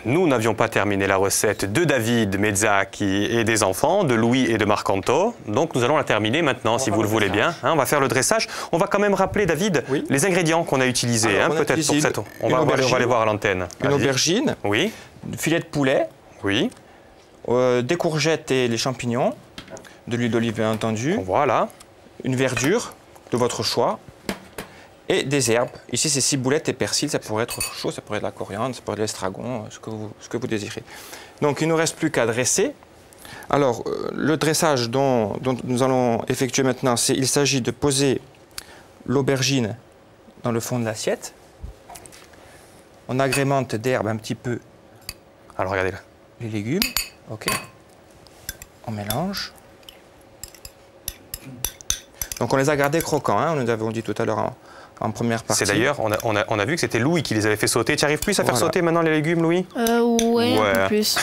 nous n'avions pas terminé la recette de David Mezzaki et des enfants, de Louis et de Marcanto. Donc nous allons la terminer maintenant, si vous le voulez bien. Hein, on va faire le dressage. On va quand même rappeler, David, les ingrédients qu'on a utilisés. Hein, peut-être pour cette... On va aller voir à l'antenne. Une aubergine. Oui. Un filet de poulet. Oui. Des courgettes et les champignons. De l'huile d'olive, bien entendu. Voilà. Une verdure de votre choix. Et des herbes. Ici, c'est ciboulette et persil. Ça pourrait être autre chose. Ça pourrait être de la coriandre, ça pourrait être de l'estragon, ce que vous désirez. Donc, il ne nous reste plus qu'à dresser. Alors, le dressage dont nous allons effectuer maintenant, il s'agit de poser l'aubergine dans le fond de l'assiette. On agrémente d'herbes un petit peu. Alors, regardez là. Les légumes. OK. On mélange. Donc, on les a gardés croquants. Hein, nous avons dit tout à l'heure en première partie. C'est d'ailleurs, on a vu que c'était Louis qui les avait fait sauter. Tu arrives plus à faire sauter maintenant les légumes, Louis? Ouais, un peu plus.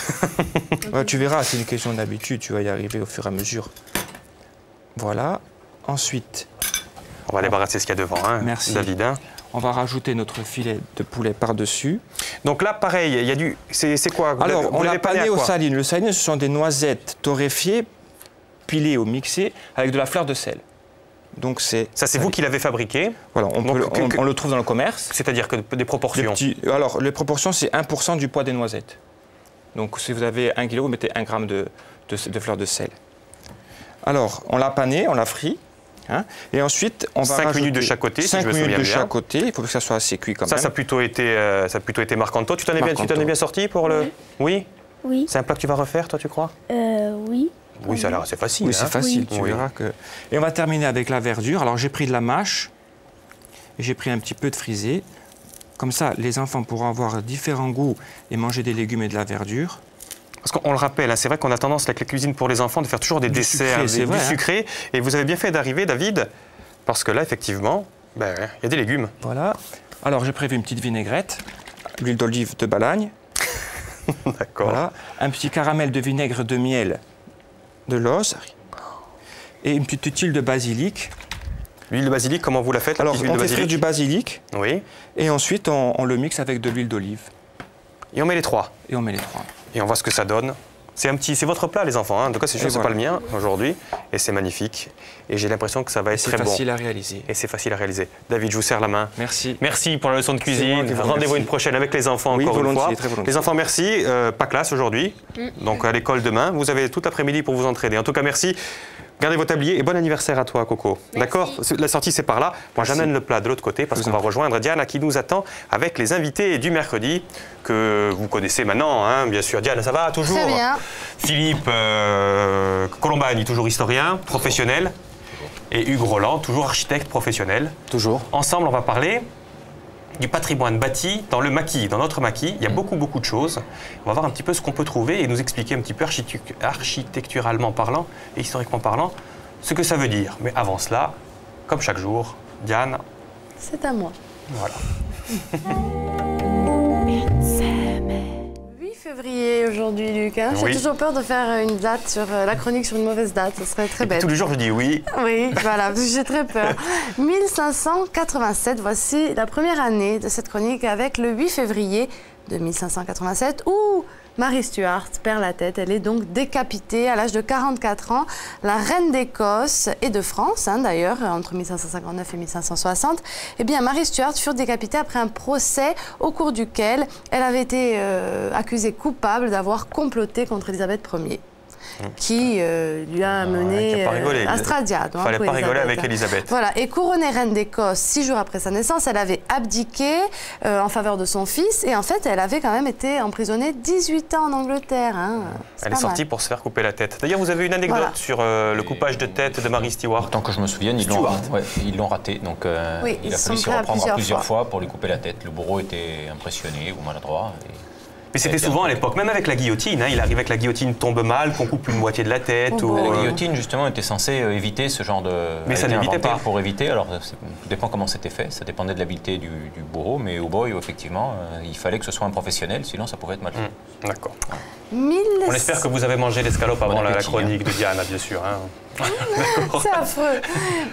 Ouais, tu verras, c'est une question d'habitude, tu vas y arriver au fur et à mesure. Voilà. Ensuite... On va débarrasser ce qu'il y a devant, hein, merci. David. Hein. On va rajouter notre filet de poulet par-dessus. Donc là, pareil, il y a du... C'est quoi? Alors, on l'a pané au saline. Le saline, ce sont des noisettes torréfiées, pilées ou mixées, avec de la fleur de sel. Donc ça, c'est vous qui l'avez fabriqué. Voilà, on le trouve dans le commerce. C'est-à-dire que des proportions. Alors, les proportions, c'est 1% du poids des noisettes. Donc, si vous avez 1 kg, vous mettez 1 gramme de fleur de sel. Alors, on l'a pané, on l'a frit. Hein, et ensuite, on va 5 minutes de chaque côté, 5 minutes de chaque côté. Il faut que ça soit assez cuit quand même. Ça a plutôt été Marcanto. Tu t'en es bien sorti pour le... Oui. Oui. C'est un plat que tu vas refaire, toi, tu crois? Oui. Oui, ça a l'air assez facile. Oui, c'est facile, tu verras que... Et on va terminer avec la verdure. Alors, j'ai pris de la mâche et j'ai pris un petit peu de frisé. Comme ça, les enfants pourront avoir différents goûts et manger des légumes et de la verdure. Parce qu'on le rappelle, hein, c'est vrai qu'on a tendance avec la cuisine pour les enfants de faire toujours des desserts, du sucré. Et vous avez bien fait d'arriver, David, parce que là, effectivement, il y a des légumes. Voilà. Alors, j'ai prévu une petite vinaigrette, l'huile d'olive de Balagne. D'accord. Voilà. Un petit caramel de vinaigre de miel de l'os et une petite huile de basilic. L'huile de basilic, comment vous la faites? Alors, on fait frire du basilic. Oui. Et ensuite, on le mixe avec de l'huile d'olive. Et on met les trois. Et on met les trois. Et on voit ce que ça donne. C'est votre plat, les enfants. Hein. En tout cas, c'est sûr que c'est pas le mien aujourd'hui. Et c'est magnifique. Et j'ai l'impression que ça va être très bon. C'est facile à réaliser. Et c'est facile à réaliser. David, je vous serre la main. Merci. Merci pour la leçon de cuisine. Rendez-vous une prochaine avec les enfants encore une fois. Très volontiers. Les enfants, merci. Pas classe aujourd'hui. Donc à l'école demain. Vous avez tout l'après-midi pour vous entraîner. En tout cas, merci. Gardez vos tabliers et bon anniversaire à toi, Coco. D'accord? La sortie, c'est par là. Moi, j'amène le plat de l'autre côté parce qu'on va rejoindre Diana qui nous attend avec les invités du mercredi que vous connaissez maintenant, hein, bien sûr. Diana, ça va toujours? Très bien. Philippe Colombani, toujours historien, professionnel. Et Hugues Roland, toujours architecte professionnel. Toujours. Ensemble, on va parler du patrimoine bâti dans le maquis, dans notre maquis. Il y a beaucoup de choses. On va voir un petit peu ce qu'on peut trouver et nous expliquer un petit peu architecturalement parlant et historiquement parlant ce que ça veut dire. Mais avant cela, comme chaque jour, Diane. C'est à moi. Voilà. 8 février aujourd'hui, Luc. Hein. Oui. J'ai toujours peur de faire une date sur la chronique sur une mauvaise date. Ce serait très bête. Tous les jours, je dis oui. Oui, voilà, parce que j'ai très peur. 1587, voici la première année de cette chronique avec le 8 février de 1587 où Marie Stuart perd la tête. Elle est donc décapitée à l'âge de 44 ans. La reine d'Écosse et de France, hein, d'ailleurs, entre 1559 et 1560, eh bien, Marie Stuart fut décapitée après un procès au cours duquel elle avait été accusée coupable d'avoir comploté contre Élisabeth Ier. Qui lui a mené à Stradiade. Il ne fallait pas rigoler avec Élisabeth. Voilà, et couronnée reine d'Écosse 6 jours après sa naissance, elle avait abdiqué en faveur de son fils et en fait, elle avait quand même été emprisonnée 18 ans en Angleterre. Hein. Elle est sortie pour se faire couper la tête. D'ailleurs, vous avez une anecdote sur le coupage de tête de Marie Stuart. Tant que je me souvienne, ils l'ont raté. Donc il a fallu s'y reprendre plusieurs fois pour lui couper la tête. Le bourreau était impressionné ou maladroit. Mais c'était souvent à l'époque, même avec la guillotine, hein, il arrivait que la guillotine tombe mal, qu'on coupe une moitié de la tête. La guillotine, justement, était censée éviter ce genre de... Mais ça n'évitait pas. Pour éviter, alors ça dépend comment c'était fait, ça dépendait de l'habileté du bourreau, mais au boy, effectivement, il fallait que ce soit un professionnel, sinon ça pouvait être mal fait. D'accord. On espère que vous avez mangé l'escalope avant la chronique de Diana, bien sûr. Hein. C'est affreux.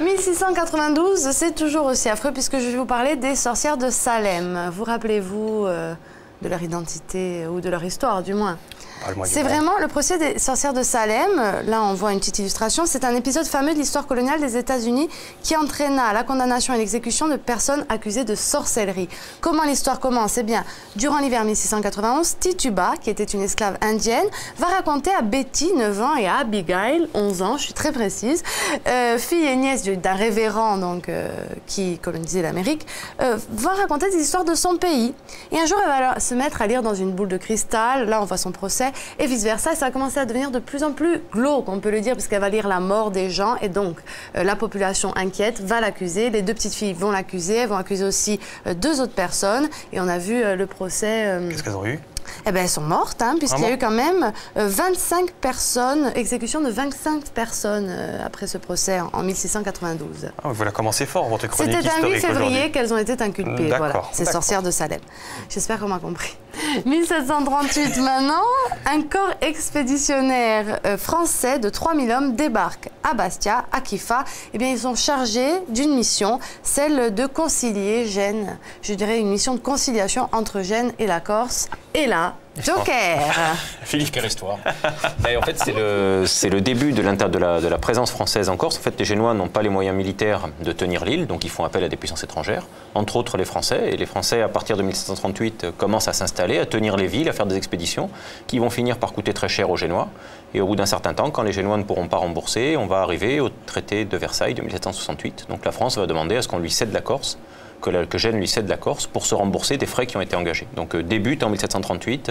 1692, c'est toujours aussi affreux puisque je vais vous parler des sorcières de Salem. Vous rappelez-vous leur identité ou de leur histoire, du moins. C'est Monde. vraiment le procès des sorcières de Salem. Là, on voit une petite illustration. C'est un épisode fameux de l'histoire coloniale des États-Unis qui entraîna la condamnation et l'exécution de personnes accusées de sorcellerie. Comment l'histoire commence? Eh bien, durant l'hiver 1691, Tituba, qui était une esclave indienne, va raconter à Betty, 9 ans, et à Abigail, 11 ans, je suis très précise, fille et nièce d'un révérend donc, qui colonisait l'Amérique, va raconter des histoires de son pays. Et un jour, elle va se mettre à lire dans une boule de cristal. Là, on voit son procès. Et vice-versa, ça a commencé à devenir de plus en plus glauque, on peut le dire, parce qu'elle va lire la mort des gens, et donc la population inquiète va l'accuser, les deux petites filles vont l'accuser, elles vont accuser aussi 2 autres personnes, et on a vu le procès... Qu'est-ce qu'elles ont eu? Eh bien, elles sont mortes, hein, puisqu'il y a eu quand même 25 personnes, exécution de 25 personnes après ce procès en 1692. Ah, vous la commencez fort, votre chronique historique. C'était un 8 février aujourd'hui. qu'elles ont été inculpées, voilà, ces sorcières de Salem. J'espère qu'on m'a compris. 1738 maintenant, un corps expéditionnaire français de 3000 hommes débarque à Bastia, à Kiffa. Eh bien, ils sont chargés d'une mission, celle de concilier Gênes. Je dirais une mission de conciliation entre Gênes et la Corse. Et là, Joker. Philippe, quelle histoire. En fait, c'est le début de la présence française en Corse. En fait, les Génois n'ont pas les moyens militaires de tenir l'île, donc ils font appel à des puissances étrangères, entre autres les Français. Et les Français, à partir de 1738, commencent à s'installer, à tenir les villes, à faire des expéditions qui vont finir par coûter très cher aux Génois. Et au bout d'un certain temps, quand les Génois ne pourront pas rembourser, on va arriver au traité de Versailles de 1768. Donc la France va demander à ce qu'on lui cède la Corse, que Gênes lui cède la Corse pour se rembourser des frais qui ont été engagés. Donc débute en 1738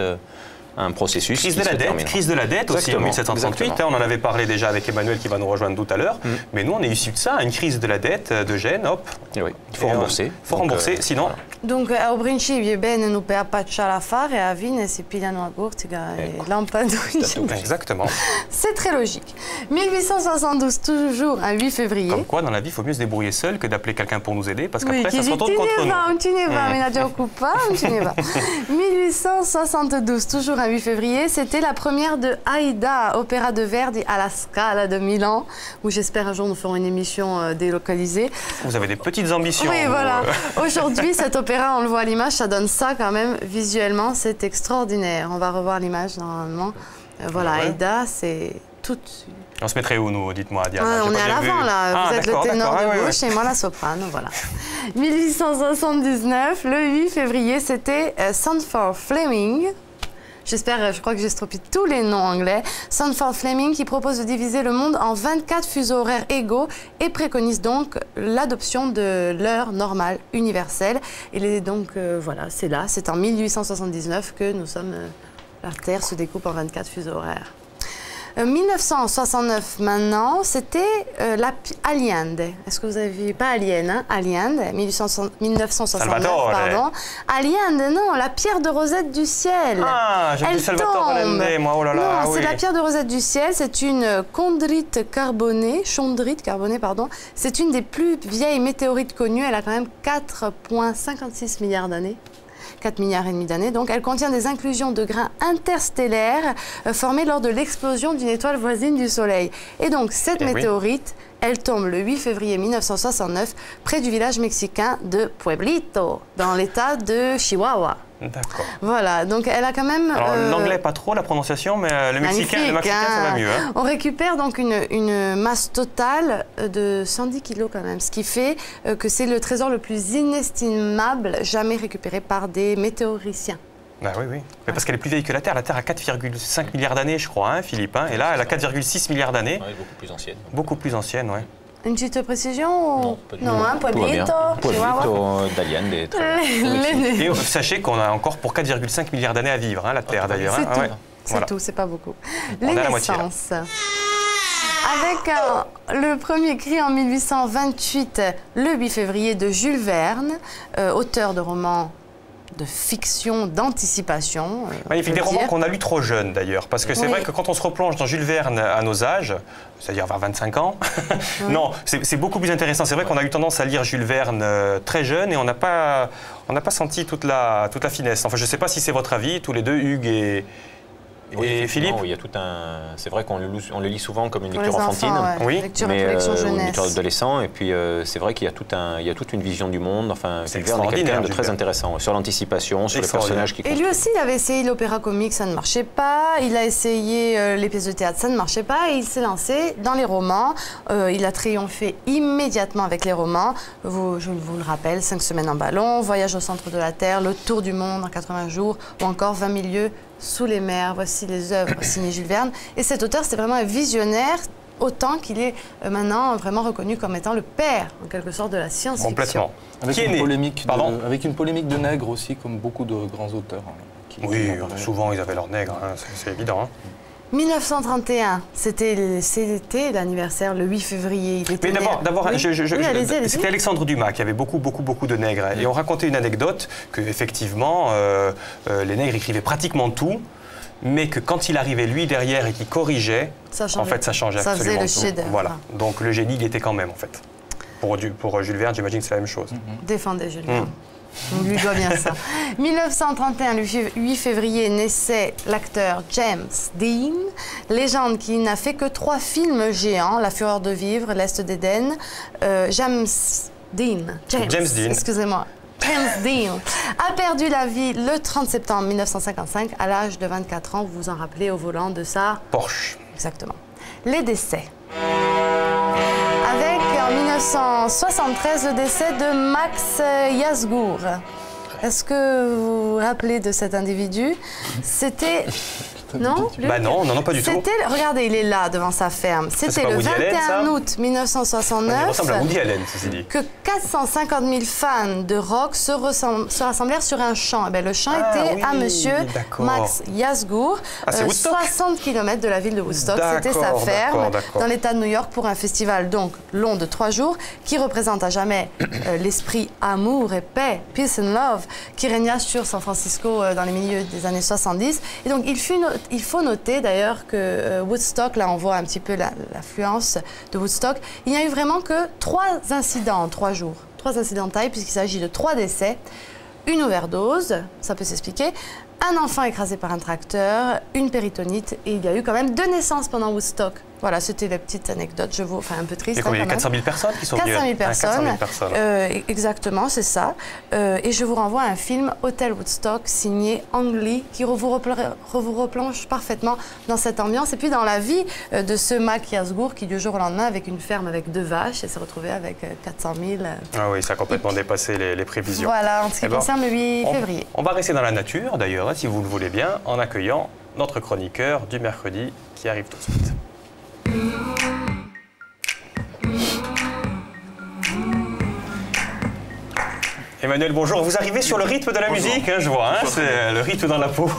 un processus crise de la dette aussi en 1738. On en avait parlé déjà avec Emmanuel qui va nous rejoindre tout à l'heure. Mais nous, on est issus de ça, une crise de la dette de Gênes, hop. Et oui, il faut rembourser. Il faut rembourser, sinon... Voilà. Donc, au principio bene non per appacciare l'affare e a vine si pigliano a Gortiga e Lampedusa. Exactement. C'est très logique. 1872, toujours un 8 février. Comme quoi, dans la vie, il faut mieux se débrouiller seul que d'appeler quelqu'un pour nous aider, parce qu'après, ça se retourne contre nous. Tu n'es pas, mais la occupa, tu n'es pas. 1872, toujours un 8 février, c'était la première de Aïda, opéra de Verdi à la Scala de Milan, où j'espère un jour nous ferons une émission délocalisée. Vous avez des petites ambitions. Oui, voilà. Aujourd'hui, cet opéra, on le voit à l'image, ça donne ça quand même, visuellement, c'est extraordinaire. On va revoir l'image normalement. Voilà, ouais. Aïda, c'est tout... On se mettrait où, nous, dites-moi, Diana? On est à l'avant, là. Vous êtes le ténor de gauche et moi la soprano, voilà. 1879, le 8 février, c'était Sandford Fleming. Je crois que j'ai stropé tous les noms anglais. Sandford Fleming qui propose de diviser le monde en 24 fuseaux horaires égaux et préconise donc l'adoption de l'heure normale universelle. Et donc, voilà, c'est en 1879 que nous sommes... la Terre se découpe en 24 fuseaux horaires. 1969 maintenant, c'était Allende. Est-ce que vous avez vu? Pas Alien, hein? Allende, 1969, pardon. Allende, non, la pierre de rosette du ciel. Ah, j'ai vu Salvatore Allende, moi, oh là là. Non, c'est la pierre de rosette du ciel, c'est une chondrite carbonée, pardon. C'est une des plus vieilles météorites connues, elle a quand même 4,56 milliards d'années. 4 milliards et demi d'années. Donc, elle contient des inclusions de grains interstellaires formés lors de l'explosion d'une étoile voisine du Soleil. Et donc, cette météorite, elle tombe le 8 février 1969 près du village mexicain de Pueblito, dans l'état de Chihuahua. D'accord. Voilà, donc elle a quand même... Alors, l'anglais, pas trop, la prononciation, mais le mexicain, ça va mieux. Hein. On récupère donc une masse totale de 110 kilos quand même, ce qui fait que c'est le trésor le plus inestimable jamais récupéré par des météoriciens. Ah oui, oui. Mais parce qu'elle est plus vieille que la Terre. La Terre a 4,5 milliards d'années, je crois, hein, Philippe. Hein, et là, elle a 4,6 milliards d'années. Oui, beaucoup plus ancienne. Beaucoup plus ancienne, oui. Une petite précision? Non, pas du tout. Non, hein, Pueblito, d'Allende. Et sachez qu'on a encore pour 4,5 milliards d'années à vivre, hein, la Terre d'ailleurs. C'est hein. tout, ouais. c'est tout, c'est pas beaucoup. On Les est à la moitié, là. naissances. Avec le premier écrit en 1828, le 8 février, de Jules Verne, auteur de romans de fiction, d'anticipation. Magnifique, des romans qu'on a lus trop jeunes d'ailleurs, parce que c'est vrai que quand on se replonge dans Jules Verne à nos âges, c'est-à-dire vers 25 ans, non, c'est beaucoup plus intéressant. C'est vrai qu'on a eu tendance à lire Jules Verne très jeune et on n'a pas senti toute la finesse. Enfin, je ne sais pas si c'est votre avis, tous les deux, Hugues Et Philippe? Il y a tout un... C'est vrai qu'on le lit souvent comme une Pour lecture les enfantine, enfants, ouais. Oui. Lecture et mais collection ou une jeunesse. lecture d'adolescent. Et puis c'est vrai qu'il y a toute une vision du monde. Enfin, C'est Jules Verne est quelqu'un extraordinaire, de Jules très Verne. intéressant sur l'anticipation, sur les Extraordinaire. personnages qui Et lui aussi, il avait essayé l'opéra comique, ça ne marchait pas. Il a essayé les pièces de théâtre, ça ne marchait pas. Et il s'est lancé dans les romans. Il a triomphé immédiatement avec les romans. Je vous le rappelle, 5 semaines en ballon, Voyage au centre de la Terre, Le tour du monde en 80 jours, ou encore 20 000 lieues sous les mers. Voici les œuvres signées Jules Verne. Et cet auteur, c'était vraiment un visionnaire, autant qu'il est maintenant vraiment reconnu comme étant le père, en quelque sorte, de la science-fiction. Complètement. Avec Qui est né? Pardon avec une polémique de nègres aussi, comme beaucoup de grands auteurs. Oui, souvent ils avaient leur nègre, hein, c'est évident. Hein. 1931, c'était l'anniversaire, le 8 février. Il était Mais d'abord, né- Oui, allez-y. c'était Alexandre Dumas qui avait beaucoup de nègres. Et on racontait une anecdote que effectivement, les nègres écrivaient pratiquement tout, mais que quand il arrivait lui derrière et qu'il corrigeait, en fait, ça changeait Ça faisait absolument le tout. chef-d'œuvre. Voilà. Donc le génie, il était quand même en fait. Pour Jules Verne, j'imagine que c'est la même chose. Défendez Jules Verne. On lui doit bien ça. 1931, le 8 février, naissait l'acteur James Dean, légende qui n'a fait que 3 films géants, La fureur de vivre, L'Est d'Éden. James Dean, excusez-moi. James Dean a perdu la vie le 30 septembre 1955 à l'âge de 24 ans. Vous vous en rappelez, au volant de sa... Porsche. Exactement. Les décès. Avec en 1973 le décès de Max Yasgur. Est-ce que vous vous rappelez de cet individu? C'était... Non, Luc? Bah non, pas du tout. Regardez, il est là devant sa ferme. C'était pas le Woody 21 Allen, ça août 1969 Il ressemble à Woody Allen, ceci dit. que 450 000 fans de rock se rassemblèrent sur un champ. Eh bien, le champ était oui, à monsieur d'accord. Max Yasgur, c'est Woodstock. 60 km de la ville de Woodstock. C'était sa ferme d'accord. dans l'État de New York pour un festival donc long de 3 jours qui représente à jamais l'esprit amour et paix, peace and love, qui régna sur San Francisco dans les milieux des années 70. Et donc il faut noter d'ailleurs que Woodstock, là on voit un petit peu l'affluence de Woodstock, il n'y a eu vraiment que 3 incidents en 3 jours. 3 incidents de taille puisqu'il s'agit de 3 décès, une overdose, ça peut s'expliquer, un enfant écrasé par un tracteur, une péritonite et il y a eu quand même 2 naissances pendant Woodstock. Voilà, c'était la petite anecdote, enfin un peu triste. Il y a combien? 400 000 personnes qui sont venues? 400 000 personnes. 400 000 personnes. Exactement, c'est ça. Et je vous renvoie à un film, Hotel Woodstock, signé Ang Lee, qui vous replonge parfaitement dans cette ambiance et puis dans la vie de ce Max Yasgur qui, du jour au lendemain, avec une ferme avec 2 vaches, et s'est retrouvé avec 400 000. Ah oui, ça a complètement dépassé les prévisions. Voilà, en ce qui concerne le 8 février. On va rester dans la nature, d'ailleurs, si vous le voulez bien, en accueillant notre chroniqueur du mercredi qui arrive tout de suite. Emmanuel, bonjour. Vous arrivez sur le rythme de la musique, hein, je vois. Hein, c'est le rythme dans la peau.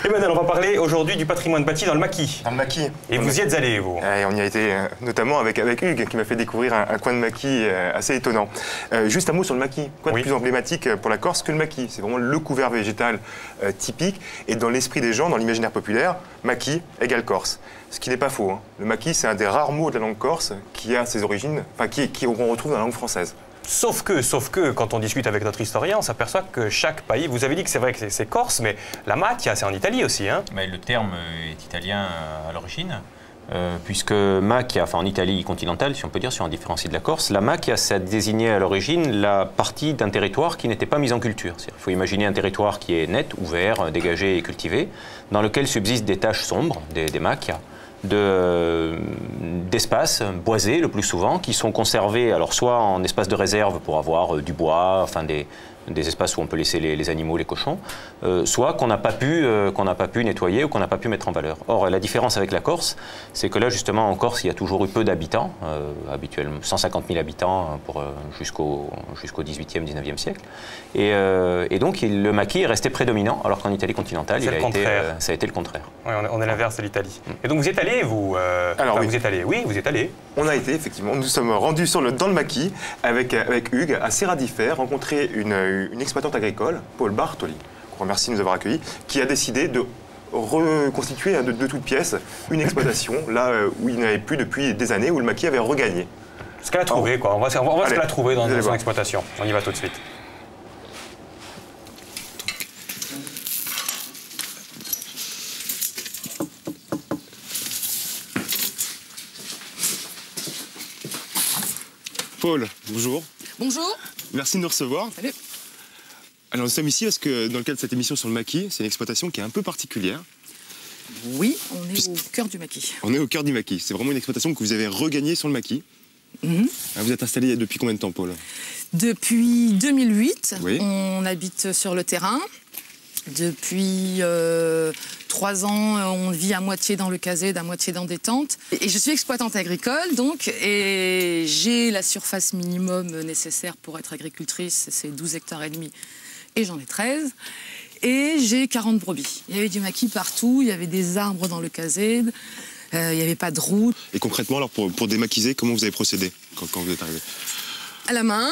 Emmanuel, on va parler aujourd'hui du patrimoine bâti dans le maquis. Dans le maquis. Et vous y êtes allé, vous? On y a été notamment avec Hugues, qui m'a fait découvrir un coin de maquis assez étonnant. Juste un mot sur le maquis. Quoi de plus emblématique pour la Corse que le maquis? C'est vraiment le couvert végétal typique. Et dans l'esprit des gens, dans l'imaginaire populaire, maquis égale Corse. Ce qui n'est pas faux. Hein. Le maquis, c'est un des rares mots de la langue corse qui a ses origines, enfin qu'on retrouve dans la langue française. Sauf que, quand on discute avec notre historien, on s'aperçoit que chaque pays... Vous avez dit que c'est vrai que c'est corse, mais la macchia, c'est en Italie aussi, hein? Mais le terme est italien à l'origine, puisque macchia, enfin en Italie continentale, si on peut dire, si on différencie de la Corse, la macchia, ça désignait à l'origine la partie d'un territoire qui n'était pas mis en culture. Il faut imaginer un territoire qui est net, ouvert, dégagé et cultivé, dans lequel subsistent des taches sombres, des macchias, d'espaces boisés le plus souvent, qui sont conservés alors soit en espace de réserve pour avoir du bois, enfin des espaces où on peut laisser les animaux, les cochons, soit qu'on n'a pas pu nettoyer ou qu'on n'a pas pu mettre en valeur. Or, la différence avec la Corse, c'est que là, justement, en Corse, il y a toujours eu peu d'habitants, habituellement 150 000 habitants jusqu'au 18e, 19e siècle. Et donc, le maquis est resté prédominant, alors qu'en Italie continentale, ça a été le contraire. Oui, on est l'inverse de l'Italie. Et donc, vous êtes allé, vous Alors, oui. Vous êtes allé, oui, vous êtes allé. On a été, effectivement, nous sommes rendus dans le maquis avec Hugues, à Serradifert, rencontrer une exploitante agricole, Paul Bartoli, qu'on remercie de nous avoir accueillis, qui a décidé de reconstituer de toutes pièces une exploitation, là où il n'y avait plus depuis des années, où le maquis avait regagné. Ce qu'elle a trouvé, quoi. On va voir ce qu'elle a trouvé dans son exploitation. On y va tout de suite. Paul, bonjour. Bonjour. Merci de nous recevoir. Salut. Alors nous sommes ici parce que dans le cadre de cette émission sur le maquis, c'est une exploitation qui est un peu particulière. Oui, on est au cœur du maquis. On est au cœur du maquis. C'est vraiment une exploitation que vous avez regagnée sur le maquis. Vous êtes installé depuis combien de temps, Paul? Depuis 2008, oui. On habite sur le terrain. Depuis 3 ans, on vit à moitié dans le caset, à moitié dans des tentes. Et je suis exploitante agricole, donc, et j'ai la surface minimum nécessaire pour être agricultrice, c'est 12 hectares et demi, et j'en ai 13. Et j'ai 40 brebis. Il y avait du maquis partout, il y avait des arbres dans le caset, il n'y avait pas de route. Et concrètement, alors pour démaquiser, comment vous avez procédé quand vous êtes arrivé? À la main,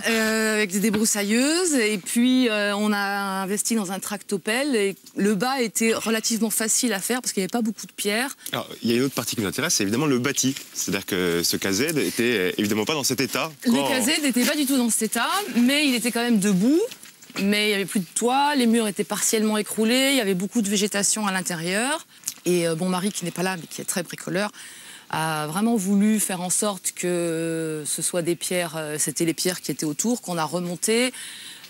avec des débroussailleuses, et puis on a investi dans un tractopelle, et le bas était relativement facile à faire parce qu'il n'y avait pas beaucoup de pierres. Alors, il y a une autre partie qui nous intéresse, c'est évidemment le bâti. C'est-à-dire que ce caset n'était évidemment pas dans cet état. Le caset n'était pas du tout dans cet état, mais il était quand même debout. Mais il n'y avait plus de toit, les murs étaient partiellement écroulés, il y avait beaucoup de végétation à l'intérieur. Et mon mari, qui n'est pas là, mais qui est très bricoleur, a vraiment voulu faire en sorte que ce soit des pierres, c'était les pierres qui étaient autour, qu'on a remontées.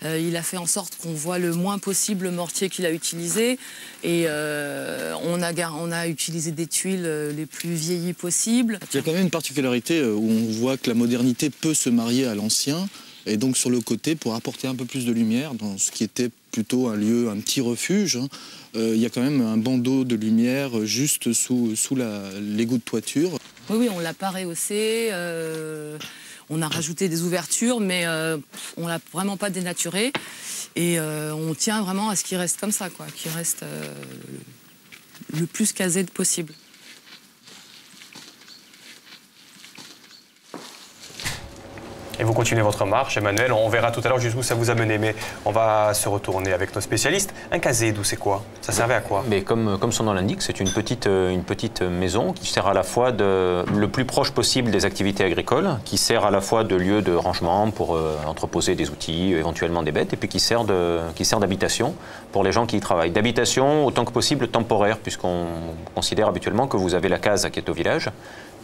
Il a fait en sorte qu'on voit le moins possible le mortier qu'il a utilisé. Et on a utilisé des tuiles les plus vieillies possibles. Il y a quand même une particularité où on voit que la modernité peut se marier à l'ancien. Et donc sur le côté, pour apporter un peu plus de lumière dans ce qui était plutôt un lieu, un petit refuge, il y a quand même un bandeau de lumière juste sous l'égout de toiture. Oui, on l'a pas rehaussé, on a rajouté des ouvertures, mais on l'a vraiment pas dénaturé. Et on tient vraiment à ce qu'il reste comme ça, quoi, qu'il reste le plus casé possible. Et vous continuez votre marche, Emmanuel. On verra tout à l'heure jusqu'où ça vous a mené, mais on va se retourner avec nos spécialistes. Un casédou, c'est quoi? Ça servait à quoi? Mais comme son nom l'indique, c'est une petite maison qui sert à la fois le plus proche possible des activités agricoles, qui sert à la fois de lieu de rangement pour entreposer des outils, éventuellement des bêtes, et puis qui sert d'habitation pour les gens qui y travaillent. D'habitation autant que possible temporaire, puisqu'on considère habituellement que vous avez la case qui est au village,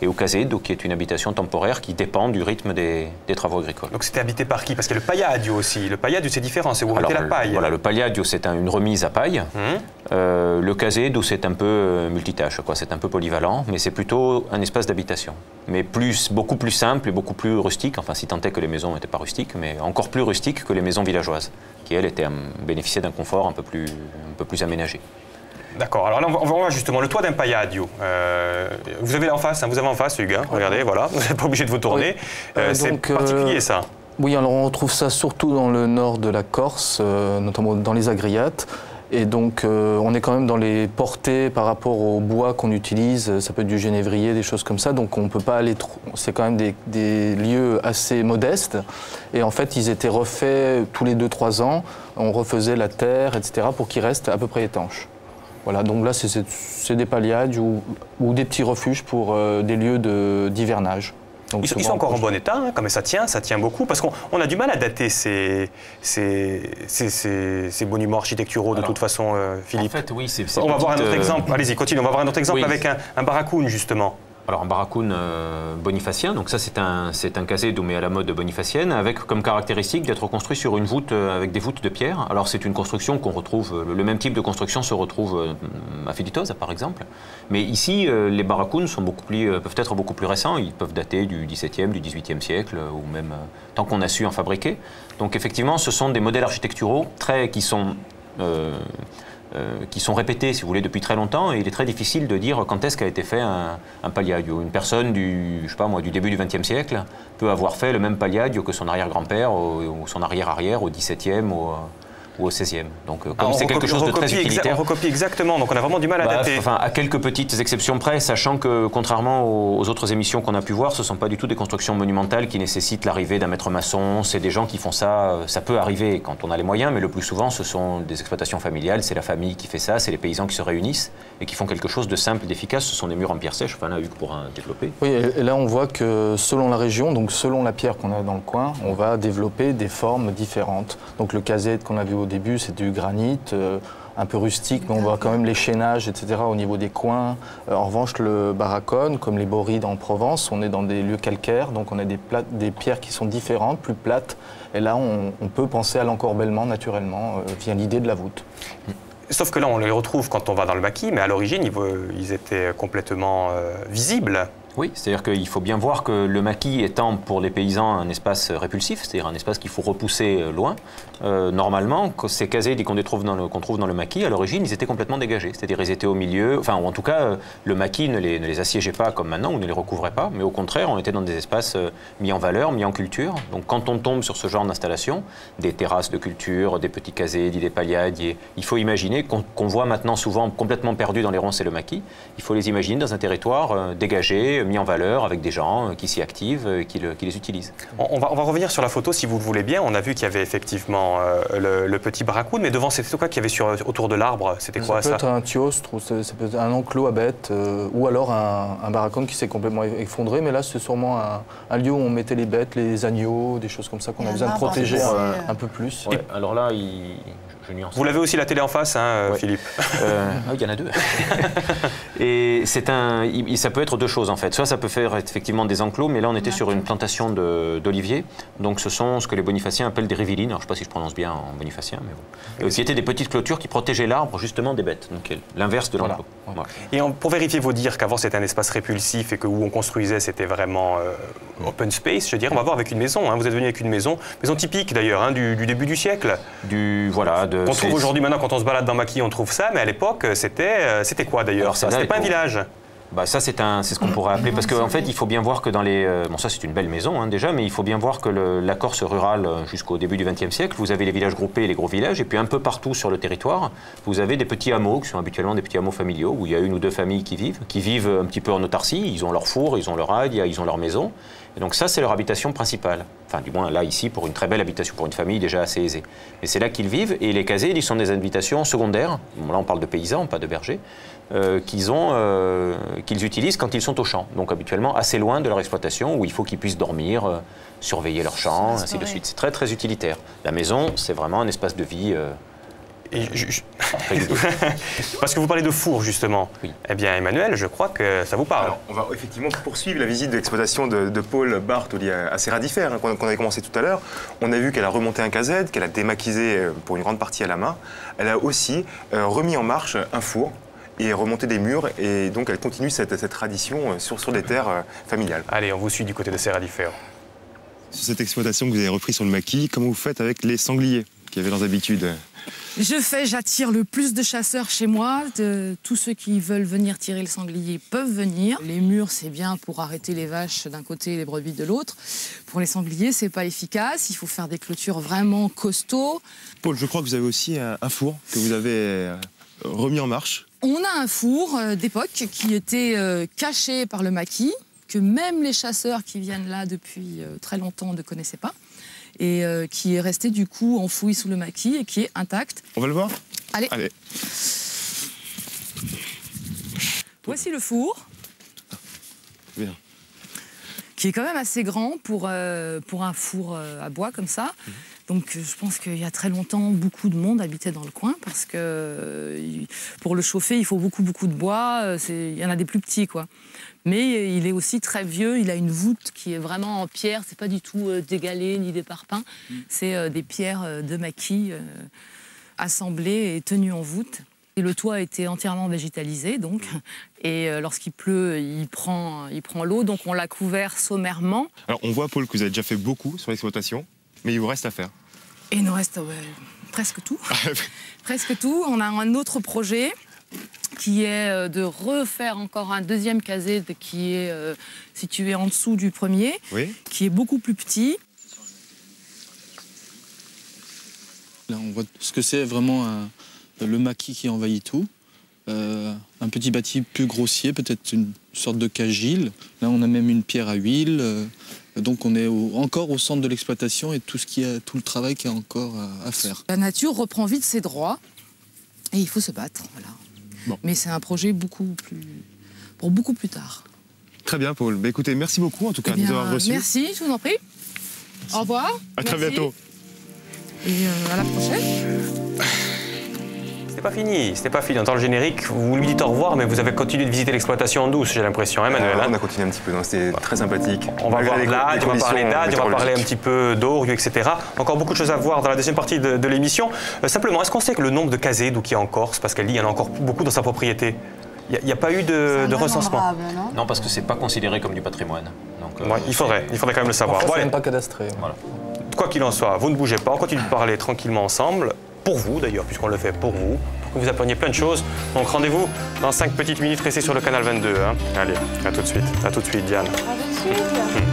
et au casédou, qui est une habitation temporaire qui dépend du rythme des travaux agricoles. Donc c'était habité par qui? Parce qu'il y a le palladio aussi. Le palladio, c'est différent, c'est où vous mettez la paille. Voilà, le palladio, c'est une remise à paille. Le casédou, c'est un peu multitâche, c'est un peu polyvalent, mais c'est plutôt un espace d'habitation. Mais beaucoup plus simple et beaucoup plus rustique, enfin si tant est que les maisons n'étaient pas rustiques, mais encore plus rustiques que les maisons villageoises, qui elles bénéficiaient d'un confort un peu plus aménagé. D'accord, alors là on va voir justement le toit d'un palladio. Vous avez en face, vous avez en face Hugues, regardez, voilà, vous n'êtes pas obligé de vous tourner. Oui. C'est particulier ça. Oui, alors on retrouve ça surtout dans le nord de la Corse, notamment dans les Agriates. Et donc on est quand même dans les portées par rapport au bois qu'on utilise, ça peut être du genévrier, des choses comme ça, donc on ne peut pas aller trop. C'est quand même des lieux assez modestes. Et en fait, ils étaient refaits tous les 2-3 ans, on refaisait la terre, etc., pour qu'ils restent à peu près étanches. Voilà, donc là, c'est des palliades ou des petits refuges pour des lieux d'hivernage. Ils sont encore en bon état, comme ça tient beaucoup, parce qu'on a du mal à dater ces monuments architecturaux de toute façon, Philippe. En fait, oui, on va voir un autre exemple, allez-y, continue, on va voir un autre exemple avec un barracoun, justement. Alors un barracoun bonifacien, donc ça c'est un casédou mais à la mode bonifacienne, avec comme caractéristique d'être construit sur une voûte avec des voûtes de pierre. Alors c'est une construction qu'on retrouve, le même type de construction se retrouve à Filitosa par exemple. Mais ici les barracouns peuvent être beaucoup plus récents, ils peuvent dater du XVIIe, du XVIIIe siècle, ou même tant qu'on a su en fabriquer. Donc effectivement ce sont des modèles architecturaux qui sont répétés, si vous voulez, depuis très longtemps, et il est très difficile de dire quand est-ce qu'a été fait un palladio. Une personne du début du XXe siècle peut avoir fait le même palladio que son arrière-grand-père ou son arrière-arrière au XVIIe ou au XVIe. Donc comme c'est quelque chose de très utilitaire. On recopie exactement, donc on a vraiment du mal à dater. Enfin, à quelques petites exceptions près, sachant que contrairement aux autres émissions qu'on a pu voir, ce ne sont pas du tout des constructions monumentales qui nécessitent l'arrivée d'un maître maçon. C'est des gens qui font ça, ça peut arriver quand on a les moyens, mais le plus souvent ce sont des exploitations familiales, c'est la famille qui fait ça, c'est les paysans qui se réunissent et qui font quelque chose de simple et d'efficace. Ce sont des murs en pierre sèche, enfin là Hugues pourra développer. Oui, et là on voit que selon la région, donc selon la pierre qu'on a dans le coin, on va développer des formes différentes. Donc le caset qu'on a vu au début, c'est du granit. un peu rustique, mais on voit quand même l'échaînage, etc. au niveau des coins. En revanche, le barracone, comme les borides en Provence, on est dans des lieux calcaires, donc on a des pierres qui sont différentes, plus plates. Et là, on peut penser à l'encorbellement naturellement via l'idée de la voûte. Sauf que là, on les retrouve quand on va dans le maquis, mais à l'origine, ils étaient complètement visibles. Oui, c'est-à-dire qu'il faut bien voir que le maquis étant pour les paysans un espace répulsif, c'est-à-dire un espace qu'il faut repousser loin, normalement, ces caséides qu'on trouve dans le maquis, à l'origine, ils étaient complètement dégagés. C'est-à-dire ils étaient au milieu, enfin, ou en tout cas, le maquis ne les assiégeait pas comme maintenant, ou ne les recouvrait pas, mais au contraire, on était dans des espaces mis en valeur, mis en culture. Donc quand on tombe sur ce genre d'installation, des terrasses de culture, des petits caséides, des palliadiers, il faut imaginer qu'on voit maintenant souvent complètement perdus dans les ronces et le maquis, il faut les imaginer dans un territoire dégagé, mis en valeur avec des gens qui s'y activent, qui les utilisent. On va revenir sur la photo si vous le voulez bien. On a vu qu'il y avait effectivement le petit barracoun, mais devant c'était quoi qu'il y avait autour de l'arbre? C'était quoi ça? Ça peut être un thiostre, ça peut être un enclos à bêtes, ou alors un barracon qui s'est complètement effondré, mais là c'est sûrement un lieu où on mettait les bêtes, les agneaux, des choses comme ça qu'on a besoin de protéger un peu plus. Ouais, alors là, je nuance. Vous l'avez aussi la télé en face, hein, ouais. Philippe. Il y en a deux. Et ça peut être deux choses en fait. Soit ça peut faire effectivement des enclos, mais là on était sur une plantation d'oliviers. Donc ce sont ce que les bonifaciens appellent des rivillines. Alors je ne sais pas si je prononce bien en bonifacien, mais bon. Qui étaient des petites clôtures qui protégeaient l'arbre justement des bêtes. Donc l'inverse de l'enclos. Voilà. Et pour vérifier vos dires qu'avant c'était un espace répulsif et que où on construisait c'était vraiment open space, je dirais, on va voir avec une maison. Hein. Vous êtes venu avec une maison typique d'ailleurs, hein, du début du siècle. On trouve aujourd'hui, maintenant, quand on se balade dans Maquis, on trouve ça, mais à l'époque, c'était quoi d'ailleurs? C'était pas un village? Bah ça, c'est ce qu'on pourrait appeler, parce qu'en fait, il faut bien voir que dans les... bon, ça, c'est une belle maison, hein, déjà, mais il faut bien voir que la Corse rurale, jusqu'au début du XXe siècle, vous avez les villages groupés et les gros villages, et puis un peu partout sur le territoire, vous avez des petits hameaux, qui sont habituellement des petits hameaux familiaux, où il y a une ou deux familles qui vivent un petit peu en autarcie, ils ont leur four, ils ont leur aide, ils ont leur maison, et donc ça, c'est leur habitation principale. Enfin, du moins, là, ici, pour une très belle habitation, pour une famille déjà assez aisée. Mais c'est là qu'ils vivent, et les caséides, ils sont des habitations secondaires, bon, là, on parle de paysans, pas de bergers, qu'ils utilisent quand ils sont au champ. Donc habituellement assez loin de leur exploitation, où il faut qu'ils puissent dormir, surveiller leur champ, ainsi de suite. C'est très très utilitaire. La maison, c'est vraiment un espace de vie. Parce que vous parlez de four, justement. Oui. Eh bien, Emmanuel, je crois que ça vous parle. Alors, on va effectivement poursuivre la visite de l'exploitation de Paul Bartoli à Serradifert, hein, qu'on avait commencé tout à l'heure. On a vu qu'elle a remonté un casette, qu'elle a démaquisé pour une grande partie à la main. Elle a aussi remis en marche un four et remonter des murs, et donc elle continue cette tradition sur des terres familiales. Allez, on vous suit du côté de Serradifert. Sur cette exploitation que vous avez repris sur le maquis, comment vous faites avec les sangliers qui avaient leurs habitudes? J'attire le plus de chasseurs chez moi. Tous ceux qui veulent venir tirer le sanglier peuvent venir. Les murs, c'est bien pour arrêter les vaches d'un côté et les brebis de l'autre. Pour les sangliers, c'est pas efficace. Il faut faire des clôtures vraiment costauds. Paul, je crois que vous avez aussi un four que vous avez remis en marche. On a un four d'époque qui était caché par le maquis, que même les chasseurs qui viennent là depuis très longtemps ne connaissaient pas, et qui est resté du coup enfoui sous le maquis et qui est intact. On va le voir? Allez. Voici le four. Bien. Qui est quand même assez grand pour un four à bois comme ça. Donc je pense qu'il y a très longtemps, beaucoup de monde habitait dans le coin parce que pour le chauffer, il faut beaucoup de bois. Il y en a des plus petits, quoi. Mais il est aussi très vieux. Il a une voûte qui est vraiment en pierre. C'est pas du tout d'égalé ni des parpaings. C'est des pierres de maquis assemblées et tenues en voûte. Et le toit a été entièrement végétalisé, donc. Et lorsqu'il pleut, il prend l'eau. Donc on l'a couvert sommairement. Alors on voit, Paul, que vous avez déjà fait beaucoup sur l'exploitation. Mais il vous reste à faire. Et il nous reste presque tout. Presque tout. On a un autre projet qui est de refaire encore un deuxième caséide qui est situé en dessous du premier, oui, qui est beaucoup plus petit. Là, on voit ce que c'est vraiment le maquis qui envahit tout. Un petit bâti plus grossier, peut-être une sorte de cagile. Là, on a même une pierre à huile. Donc on est encore au centre de l'exploitation et tout le travail qu'il y a encore à faire. La nature reprend vite ses droits et il faut se battre. Voilà. Bon. Mais c'est un projet pour beaucoup plus tard. Très bien, Paul. Bah, écoutez, merci beaucoup en tout cas de nous avoir reçus. Merci, je vous en prie. Au revoir. À très bientôt. Et à la prochaine. pas fini, c'était pas fini. On entend le générique, vous lui dites au revoir, mais vous avez continué de visiter l'exploitation en douce, j'ai l'impression, hein, Manuel, On a continué un petit peu, c'était très sympathique. On va voir l'âge, on va parler d'âge, on va parler un petit peu d'eau, etc. Encore beaucoup de choses à voir dans la deuxième partie de l'émission. Simplement, est-ce qu'on sait que le nombre de casés d'où qui est en Corse, parce qu'elle dit qu'il y en a encore beaucoup dans sa propriété, il n'y a pas eu de recensement? Non, parce que c'est pas considéré comme du patrimoine. Donc, ouais, il faudrait quand même le savoir. C'est même pas cadastré. Voilà. Quoi qu'il en soit, vous ne bougez pas, on continue de parler tranquillement ensemble, pour vous d'ailleurs, puisqu'on le fait pour vous, pour que vous appreniez plein de choses. Donc rendez-vous dans 5 petites minutes, restez sur le canal 22. Hein. Allez, à tout de suite, Diane. À tout de suite.